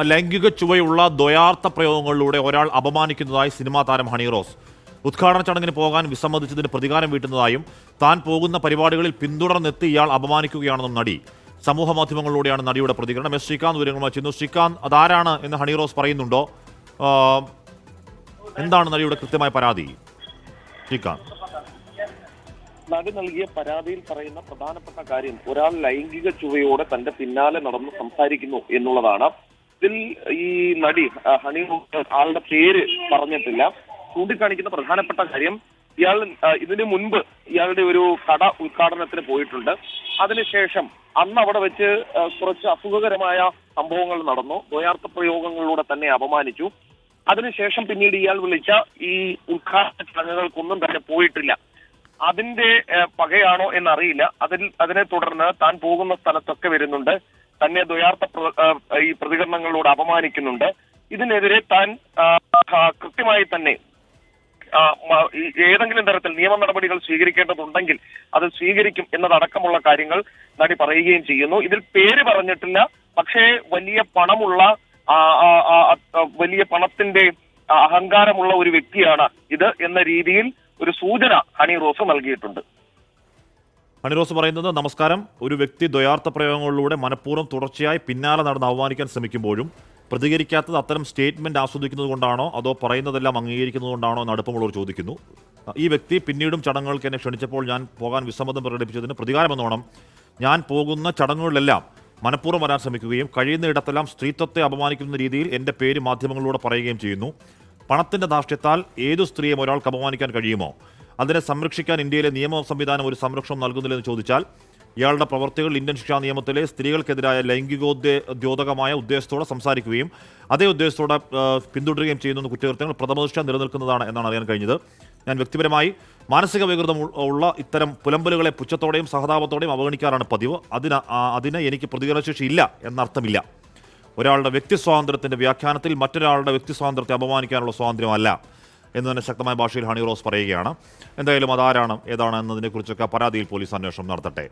ലൈംഗിക ചുവയുള്ള ദ്വയാർത്ഥ പ്രയോഗങ്ങളിലൂടെ ഒരാൾ അപമാനിക്കുന്നതായി സിനിമാ താരം ഹണി റോസ്. ഉദ്ഘാടന ചടങ്ങിന് പോകാൻ വിസമ്മതിച്ചതിന് പ്രതികാരം വീട്ടുന്നതായും താൻ പോകുന്ന പരിപാടികളിൽ പിന്തുടർന്നെത്തി ഇയാൾ അപമാനിക്കുകയാണെന്നും നടി. സമൂഹ മാധ്യമങ്ങളിലൂടെയാണ് നടിയുടെ പ്രതികരണം. എസ് ശ്രീകാന്ത് വിവരങ്ങളുമായി ചെന്നു. ശ്രീകാന്ത്, അതാരാണ് എന്ന് ഹണി റോസ് പറയുന്നുണ്ടോ? എന്താണ് നടിയുടെ കൃത്യമായ പരാതി? ശ്രീകാന്ത്, നടി നൽകിയ പരാതിയിൽ പറയുന്ന പ്രധാനപ്പെട്ട കാര്യം ഒരാൾ ലൈംഗിക ചുവയോടെ തന്റെ പിന്നാലെ നടന്ന് സംസാരിക്കുന്നു എന്നുള്ളതാണ്. ഇതിൽ ഈ നടി ഹണി ആളുടെ പേര് പറഞ്ഞിട്ടില്ല. ചൂണ്ടിക്കാണിക്കുന്ന പ്രധാനപ്പെട്ട കാര്യം, ഇയാൾ ഇതിനു മുൻപ് ഇയാളുടെ ഒരു കട ഉദ്ഘാടനത്തിന് പോയിട്ടുണ്ട്. അതിനുശേഷം അന്ന് അവിടെ വെച്ച് കുറച്ച് അസുഖകരമായ സംഭവങ്ങൾ നടന്നു. ദ്വയാർത്ഥ പ്രയോഗങ്ങളിലൂടെ തന്നെ അപമാനിച്ചു. അതിനുശേഷം പിന്നീട് ഇയാൾ വിളിച്ച ഈ ഉദ്ഘാടന ചടങ്ങുകൾക്കൊന്നും തന്നെ പോയിട്ടില്ല. അതിന്റെ പകയാണോ എന്നറിയില്ല. അതിനെ തുടർന്ന് താൻ പോകുന്ന സ്ഥലത്തൊക്കെ വരുന്നുണ്ട്, തന്നെ ദ്വയാർത്ഥ ഈ പ്രതികരണങ്ങളിലൂടെ അപമാനിക്കുന്നുണ്ട്. ഇതിനെതിരെ താൻ കൃത്യമായി തന്നെ ഏതെങ്കിലും തരത്തിൽ നിയമ നടപടികൾ സ്വീകരിക്കേണ്ടതുണ്ടെങ്കിൽ അത് സ്വീകരിക്കും എന്നതടക്കമുള്ള കാര്യങ്ങൾ നടി പറയുകയും ചെയ്യുന്നു. ഇതിൽ പേര് പറഞ്ഞിട്ടില്ല. പക്ഷേ വലിയ പണമുള്ള വലിയ പണത്തിന്റെ അഹങ്കാരമുള്ള ഒരു വ്യക്തിയാണ് ഇത് എന്ന രീതിയിൽ ഒരു സൂചന ഹണി റോസ് നൽകിയിട്ടുണ്ട്. ഹണി റോസ് പറയുന്നത്, നമസ്കാരം, ഒരു വ്യക്തി ദ്വയാർത്ഥ പ്രയോഗങ്ങളിലൂടെ മനഃപൂർവ്വം തുടർച്ചയായി പിന്നാലെ നടന്ന് അവമാനിക്കാൻ ശ്രമിക്കുമ്പോഴും പ്രതികരിക്കാത്തത് അത്തരം സ്റ്റേറ്റ്മെന്റ് ആസ്വദിക്കുന്നത് കൊണ്ടാണോ അതോ പറയുന്നതെല്ലാം അംഗീകരിക്കുന്നത് കൊണ്ടാണോ എന്ന് അടുപ്പമുള്ളവർ ചോദിക്കുന്നു. ഈ വ്യക്തി പിന്നീടും ചടങ്ങുകൾക്ക് എന്നെ ക്ഷണിച്ചപ്പോൾ ഞാൻ പോകാൻ വിസമ്മതം പ്രകടിപ്പിച്ചതിന് പ്രതികാരമെന്നോണം ഞാൻ പോകുന്ന ചടങ്ങുകളിലെല്ലാം മനഃപൂർവ്വം വരാൻ ശ്രമിക്കുകയും കഴിയുന്ന ഇടത്തെല്ലാം സ്ത്രീത്വത്തെ അപമാനിക്കുന്ന രീതിയിൽ എൻ്റെ പേര് മാധ്യമങ്ങളിലൂടെ പറയുകയും ചെയ്യുന്നു. പണത്തിൻ്റെ ധാർഷ്ട്യത്താൽ ഏതു സ്ത്രീയും ഒരാൾക്ക് അപമാനിക്കാൻ കഴിയുമോ? അതിനെ സംരക്ഷിക്കാൻ ഇന്ത്യയിലെ നിയമ സംവിധാനം ഒരു സംരക്ഷണം നൽകുന്നില്ലെന്ന് ചോദിച്ചാൽ ഇയാളുടെ പ്രവർത്തികൾ ഇന്ത്യൻ ശിക്ഷാ നിയമത്തിലെ സ്ത്രീകൾക്കെതിരായ ലൈംഗികോദ്യോതകമായ ഉദ്ദേശത്തോടെ സംസാരിക്കുകയും അതേ ഉദ്ദേശത്തോടെ പിന്തുടരുകയും ചെയ്യുന്ന കുറ്റകൃത്യങ്ങൾ പ്രഥമദൃഷ്ട്യാ നിലനിൽക്കുന്നതാണ് എന്നാണ് അറിയാൻ കഴിഞ്ഞത്. ഞാൻ വ്യക്തിപരമായി മാനസിക വികൃതം ഉള്ള ഇത്തരം പുലമ്പലുകളെ പുച്ഛത്തോടെയും സഹതാപത്തോടെയും അവഗണിക്കാറാണ് പതിവ്. അതിന് എനിക്ക് പ്രതികരണശേഷി ഇല്ല എന്നർത്ഥമില്ല. ഒരാളുടെ വ്യക്തി സ്വാതന്ത്ര്യത്തിൻ്റെ വ്യാഖ്യാനത്തിൽ മറ്റൊരാളുടെ വ്യക്തി സ്വാതന്ത്ര്യത്തെ അപമാനിക്കാനുള്ള സ്വാതന്ത്ര്യമല്ല എന്ന് തന്നെ ശക്തമായ ഭാഷയിൽ ഹണി റോസ് പറയുകയാണ്. എന്തായാലും അതാരാണ് ഏതാണ് എന്നതിനെക്കുറിച്ചൊക്കെ പരാതിയിൽ പോലീസ് അന്വേഷണം നടത്തട്ടെ.